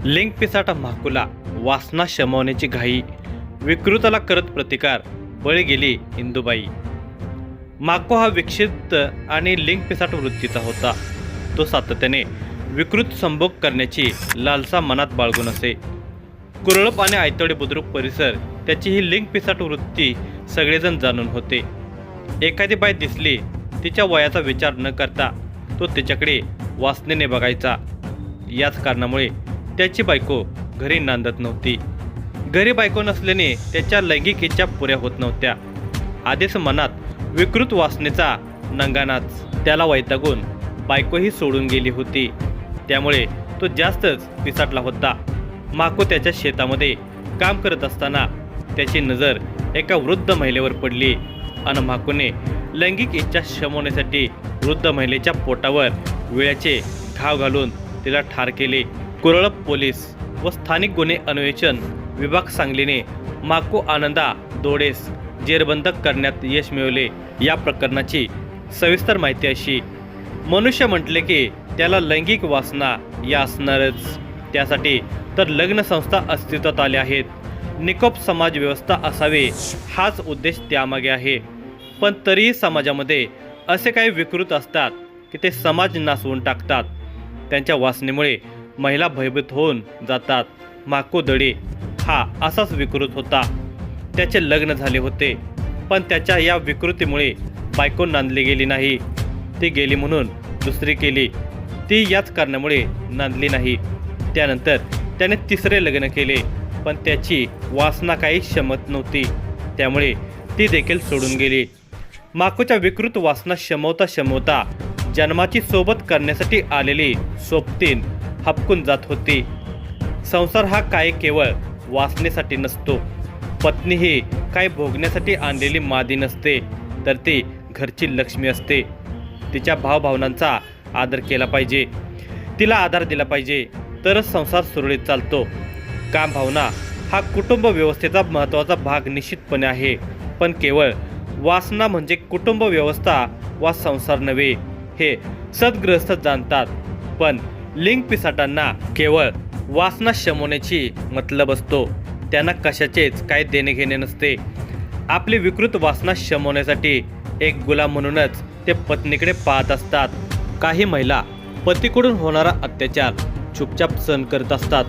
Link पिसाटा म्हाकुला वासना शमवण्याची घाई, विकृताला करत प्रतिकार, बळी गेली इंदुबाई। माको हा विक्षिप्त आणि लिंक पिसाट वृत्तीचा होता। तो सातत्याने विकृत संभोग करण्याची लालसा मनात बाळगून असे। कुरळप आणि आयतोडे बुद्रुक परिसर त्याची ही लिंक पिसाट वृत्ती सगळेजण जाणून होते। एखादी बाई दिसली, तिच्या वयाचा विचार न करता तो तिच्याकडे वासनेने बघायचा। याच कारणामुळे त्याची बायको घरी नांदत नव्हती। घरी बायको नसल्याने त्याच्या लैंगिक इच्छा पुऱ्या होत नव्हत्या। आधीच मनात विकृत वासनेचा नंगानाच त्याला वैतागून बायकोही सोडून गेली होती। त्यामुळे तो जास्तच पिसाटला होता। माको त्याच्या शेतामध्ये काम करत असताना त्याची नजर एका वृद्ध महिलेवर पडली आणि माकोने लैंगिक इच्छा शमवण्यासाठी वृद्ध महिलेच्या पोटावर विळ्याचे घाव घालून तिला ठार केले। कुरळप पोलीस व स्थानिक गुन्हे अन्वेषण विभाग सांगलीने माको आनंदा दोडेस जेरबंद करण्यात यश मिळवले। या प्रकरणाची सविस्तर माहिती अशी, मनुष्य म्हटले की त्याला लैंगिक वासना या असणारच, त्यासाठी तर लग्न संस्था अस्तित्वात आल्या आहेत। निकोप समाज व्यवस्था असावे हाच उद्देश त्यामागे आहे। पण तरीही समाजामध्ये असे काही विकृत असतात की ते समाज नासवून टाकतात। त्यांच्या वासनेमुळे महिला भयभीत होऊन जातात। माको दडे हा असाच विकृत होता। त्याचे लग्न झाले होते, पण त्याच्या या विकृतीमुळे बायको नांदली गेली नाही। ती गेली म्हणून दुसरी केली, ती याच कारणामुळे नांदली नाही। त्यानंतर त्याने तिसरे लग्न केले, पण त्याची वासना काही शमत नव्हती, त्यामुळे ती देखील सोडून गेली। माकोच्या विकृत वासना शमवता शमवता जन्माची सोबत करण्यासाठी आलेली सोबतीन हपकून जात होती। संसार हा काय केवळ वासनेसाठी नसतो। पत्नी ही काय भोगण्यासाठी आणलेली मादी नसते, तर ती घरची लक्ष्मी असते। तिच्या भावभावनांचा आदर केला पाहिजे, तिला आधार दिला पाहिजे, तरच संसार सुरळीत चालतो। काम भावना हा कुटुंब व्यवस्थेचा महत्त्वाचा भाग निश्चितपणे आहे, पण केवळ वासना म्हणजे कुटुंब व्यवस्था वा संसार नव्हे हे सद्गृहस्थ जाणतात। पण लिंग पिसाटांना केवळ वासना शमवण्याची मतलब असतो, त्यांना कशाचेच काय देणे घेणे नसते। आपली विकृत वासना शमवण्यासाठी एक गुलाम म्हणूनच ते पत्नीकडे पाहत असतात। काही महिला पतीकडून होणारा अत्याचार चुपचाप सहन करत असतात,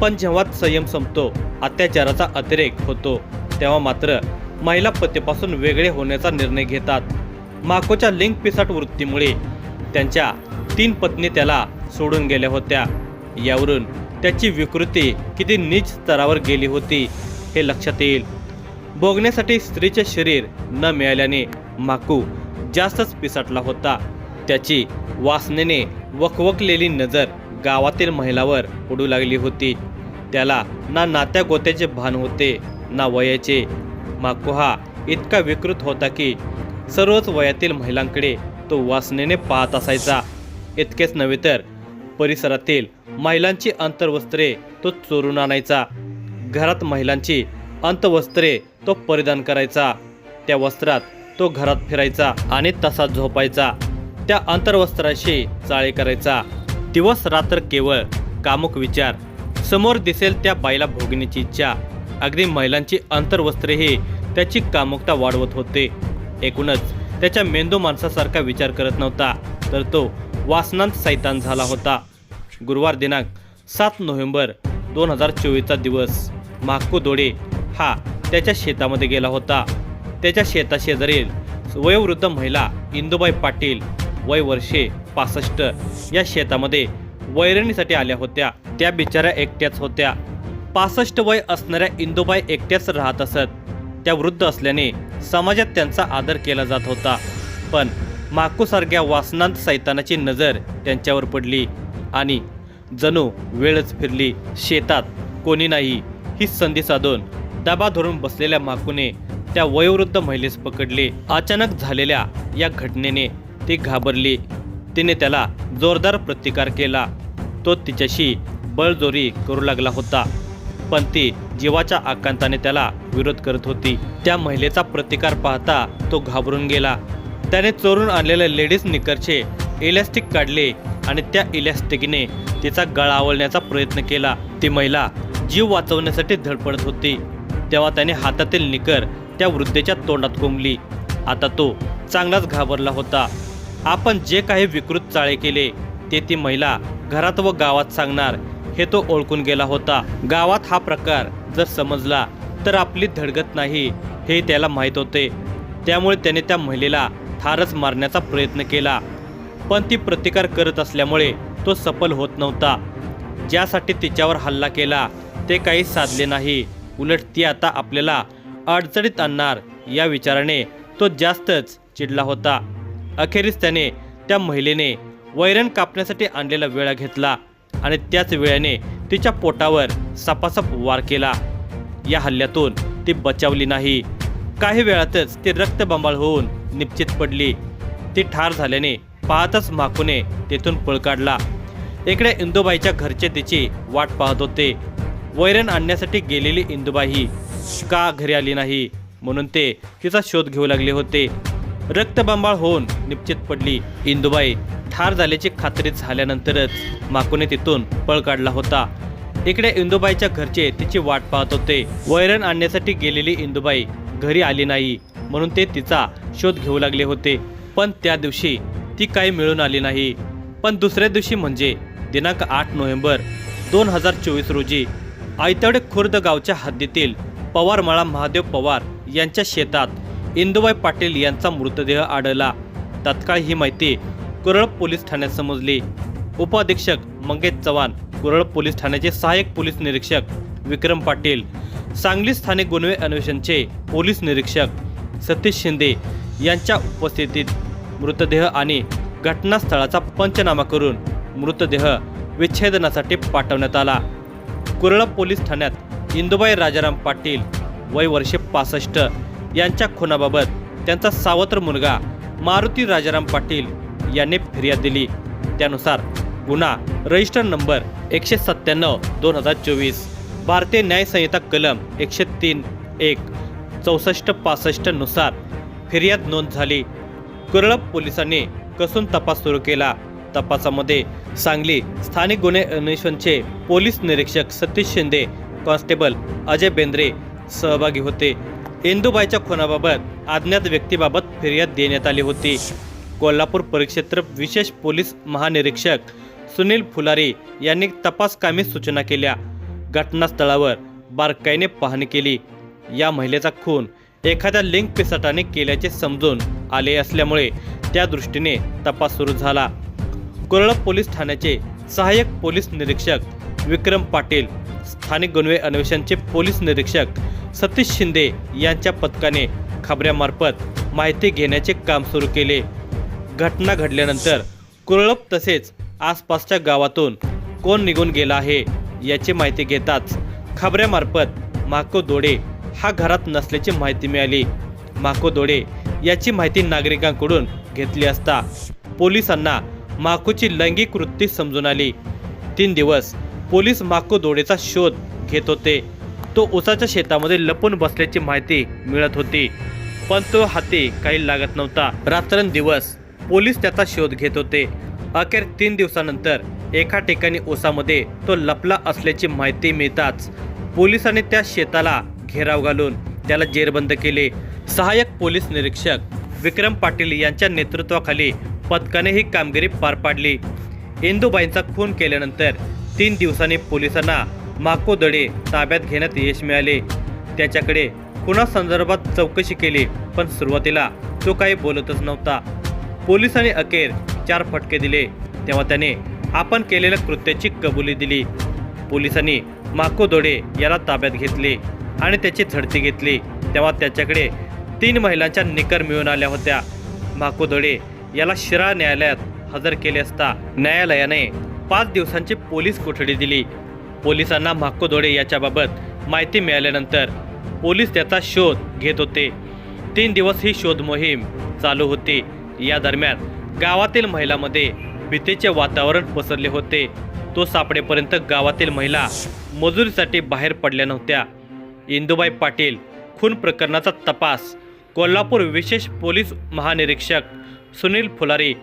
पण जेव्हा संयम संपतो, अत्याचाराचा अतिरेक होतो, तेव्हा मात्र महिला पतीपासून वेगळे होण्याचा निर्णय घेतात। माकोच्या लिंग पिसाट वृत्तीमुळे त्यांच्या 3 पत्नी त्याला सोडून गेल्या होत्या। यावरून त्याची विकृती किती नीच स्तरावर गेली होती हे लक्षात येईल। भोगण्यासाठी स्त्रीचे शरीर न मिळाल्याने माकू जास्तच पिसाटला होता। त्याची वासनेने वकवकलेली नजर गावातील महिलावर पडू लागली होती। त्याला ना नात्या गोत्याचे भान होते ना वयाचे। माकू हा इतका विकृत होता की सर्वच वयातील महिलांकडे तो वासनेने पाहत असायचा। इतकेच नव्हे तर परिसरातील महिलांची अंतर्वस्त्रे तो चोरून आणायचा। घरात महिलांची अंतवस्त्रे तो परिधान करायचा। त्या वस्त्रात तो घरात फिरायचा आणि तसा झोपायचा। त्या अंतर्वस्त्राशी चाळे करायचा। दिवस रात्र केवळ कामुक विचार, समोर दिसेल त्या बाईला भोगण्याची इच्छा। अगदी महिलांची अंतर्वस्त्रेही त्याची कामुकता वाढवत होते। एकूणच त्याच्या मेंदू माणसासारखा विचार करत नव्हता, तर तो वासनांत सैतान झाला होता। गुरुवार दिनांक 7 नोव्हेंबर 2024चा दिवस माको दोडे हा त्याच्या शेतामध्ये गेला होता। त्याच्या शेताशेजारील वयोवृद्ध महिला इंदुबाई पाटील वय वर्षे 65 या शेतामध्ये वैरणीसाठी आल्या होत्या। त्या बिचाऱ्या एकट्याच होत्या। 65 वय असणाऱ्या इंदुबाई एकट्याच राहत असत। त्या वृद्ध असल्याने समाजात त्यांचा आदर केला जात होता, पण माकोसारख्या वासनांत सैतानाची नजर त्यांच्यावर पडली आणि जणू वेळच फिरली। शेतात कोणी नाही ही संधी साधून दबा धरून बसलेल्या माकूने त्या वयोवृद्ध महिलेस पकडले। अचानक झालेल्या या घटनेने ती घाबरली। तिने त्याला जोरदार प्रतिकार केला। तो तिच्याशी बळजोरी करू लागला होता, पण ती जीवाच्या आकांताने त्याला विरोध करत होती। त्या महिलेचा प्रतिकार पाहता तो घाबरून गेला। त्याने चोरून आणलेले लेडीज निकरचे इलॅस्टिक काढले आणि त्या इलॅस्टिकने तिचा गळा आवळण्याचा प्रयत्न केला। ती महिला जीव वाचवण्यासाठी धडपडत होती तेव्हा त्याने हातातील निकर त्या वृद्धेच्या तोंडात कोंबली. आता तो चांगलाच घाबरला होता. आपण जे काही विकृत चाळे केले ते ती महिला घरात व गावात सांगणार हे तो ओळखून गेला होता. गावात हा प्रकार जर समजला तर आपली धडगत नाही हे त्याला माहीत होते. त्यामुळे त्याने त्या महिलेला ठारच मारण्याचा प्रयत्न केला, पण ती प्रतिकार करत असल्यामुळे तो सफल होत नव्हता. ज्यासाठी तिच्यावर हल्ला केला ते काही साधले नाही, उलट ती आता आपल्याला अडचणीत आणणार या विचाराने तो जास्तच चिडला होता. अखेरीस त्याने त्या महिलेने वैरण कापण्यासाठी आणलेला विळा घेतला आणि त्याच वेळाने तिच्या पोटावर सपासप वार केला. या हल्ल्यातून ती बचावली नाही. काही वेळातच ती रक्तबंबाळ होऊन निश्चित पडली. ती ठार झाल्याने पाहतच माकूने तेथून पळ काढला. इकडे इंदुबाईच्या घरचे तिची वाट पाहत होते. वैरण आणण्यासाठी गेलेली इंदुबाई का घरी आली नाही म्हणून ते तिचा शोध घेऊ लागले होते. रक्तबंबाळ होऊन निश्चित पडली. इंदुबाई ठार झाल्याची खात्री झाल्यानंतरच माकूने तिथून पळ काढला होता. इकडे इंदुबाईच्या घरचे तिची वाट पाहत होते. वैरण आणण्यासाठी गेलेली इंदुबाई घरी आली नाही म्हणून ते तिचा शोध घेऊ लागले होते. पण त्या दिवशी ती काही मिळून आली नाही. पण दुसऱ्या दिवशी म्हणजे दिनांक 8 नोव्हेंबर 2024 रोजी आयतवडे खुर्द गावच्या हद्दीतील पवारमाळा महादेव पवार यांच्या शेतात इंदुबाई पाटील यांचा मृतदेह आढळला. तत्काळ ही माहिती कुरळ पोलीस ठाण्यात समजली. उपअधीक्षक मंगेश चव्हाण, कुरळ पोलीस ठाण्याचे सहाय्यक पोलीस निरीक्षक विक्रम पाटील, सांगली स्थानिक गुन्हे अन्वेषणचे पोलीस निरीक्षक सतीश शिंदे यांच्या उपस्थितीत मृतदेह आणि घटनास्थळाचा पंचनामा करून मृतदेह विच्छेदनासाठी पाठवण्यात आला. कुरळ पोलीस ठाण्यात इंदुबाई राजाराम पाटील वय वर्षे 65 यांच्या खुनाबाबत त्यांचा सावत्र मुलगा मारुती राजाराम पाटील यांनी फिर्याद दिली. त्यानुसार गुन्हा रजिस्टर नंबर 197/2024 भारतीय न्याय संहिता कलम 103(1) 6465 नुसार फिर्याद नोंद झाली. कुरळ पोलिसांनी कसून तपास सुरू केला. तपासामध्ये सांगली स्थानिक गुन्हे अन्वेषणचे पोलीस निरीक्षक सतीश शिंदे, कॉन्स्टेबल अजय बेंद्रे सहभागी होते. इंदुबाईच्या खुनाबाबत अज्ञात व्यक्तीबाबत फिर्याद देण्यात आली होती. कोल्हापूर परिक्षेत्र विशेष पोलीस महानिरीक्षक सुनील फुलारी यांनी तपास कामी सूचना केल्या. घटनास्थळावर बारकाईने पाहणी केली. या महिलेचा खून एखाद्या लिंक पिसाटाने केल्याचे समजून आले असल्यामुळे त्या दृष्टीने तपास सुरू झाला. कुरळ पोलीस ठाण्याचे सहाय्यक पोलीस निरीक्षक विक्रम पाटील, स्थानिक गुन्हे अन्वेषणचे पोलीस निरीक्षक सतीश शिंदे यांच्या पथकाने खबऱ्यामार्फत माहिती घेण्याचे काम सुरू केले. घटना घडल्यानंतर कुरळ तसेच आसपासच्या गावातून कोण निघून गेला आहे याची माहिती घेताच खबऱ्यामार्फत माको दोडे हा घरात नसल्याची माहिती मिळाली. माको दोडे याची माहिती नागरिकांकडून घेतली असता पोलिसांना माकोची लैंगिक वृत्ती समजून आली. 3 दिवस पोलीस माको दोडेचा शोध घेत होते. तो उसाच्या शेतामध्ये लपून बसल्याची माहिती मिळत होती, पण तो हाती काही लागत नव्हता. रात्रंदिवस पोलीस त्याचा शोध घेत होते. अखेर 3 दिवसानंतर एका ठिकाणी उसामध्ये तो लपला असल्याची माहिती मिळताच पोलिसांनी त्या शेताला घेराव घालून त्याला जेरबंद केले. सहाय्यक पोलीस निरीक्षक विक्रम पाटील यांच्या नेतृत्वाखाली पथकाने ही कामगिरी पार पाडली. इंदुबाईंचा खून केल्यानंतर 3 दिवसांनी पोलिसांना माको दोडे ताब्यात घेण्यात यश मिळाले. त्याच्याकडे खुनासंदर्भात चौकशी केली, पण सुरुवातीला तो काही बोलतच नव्हता. पोलिसांनी अखेर 4 फटके दिले तेव्हा त्याने आपण केलेल्या कृत्याची कबुली दिली. पोलिसांनी माको दोडे याला ताब्यात घेतले आणि त्याची झडती घेतली. तेव्हा त्याच्याकडे 3 महिलांच्या निकर मिळून आल्या होत्या. माको दोडे याला शिराळा न्यायालयात हजर केले असता न्यायालयाने 5 दिवसांची पोलीस कोठडी दिली. पोलिसांना माको दोडे याच्याबाबत माहिती मिळाल्यानंतर पोलीस त्याचा शोध घेत होते. 3 दिवस ही शोध मोहीम चालू होती. या दरम्यान गावातील महिलांमध्ये भीतीचे वातावरण पसरले होते. तो सापडेपर्यंत गावातील महिला मजुरीसाठी बाहेर पडल्या नव्हत्या. इंदुबाई पाटील खून प्रकरणाचा तपास कोल्हापूर विशेष पोलीस महानिरीक्षक सुनील फुलारी,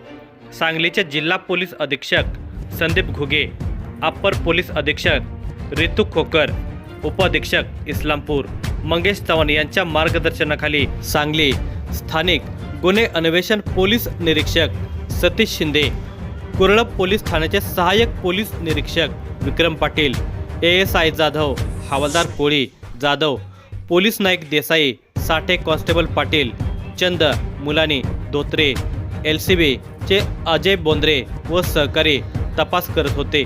सांगलीचे जिल्हा पोलीस अधीक्षक संदीप घुगे, अप्पर पोलीस अधीक्षक रितू खोकर, उपअधीक्षक इस्लामपूर मंगेश चव्हाण यांच्या मार्गदर्शनाखाली सांगली स्थानिक गुन्हे अन्वेषण पोलीस निरीक्षक सतीश शिंदे, कुरळप पोलीस ठाण्याचे सहाय्यक पोलीस निरीक्षक विक्रम पाटील, ASI जाधव, हवालदार कोळी जाधव, पोलीस नाईक देसाई, साठे कॉन्स्टेबल पाटील, चंद मुलानी धोत्रे, LCB चे अजय बोंद्रे व सहकारी तपास करत होते.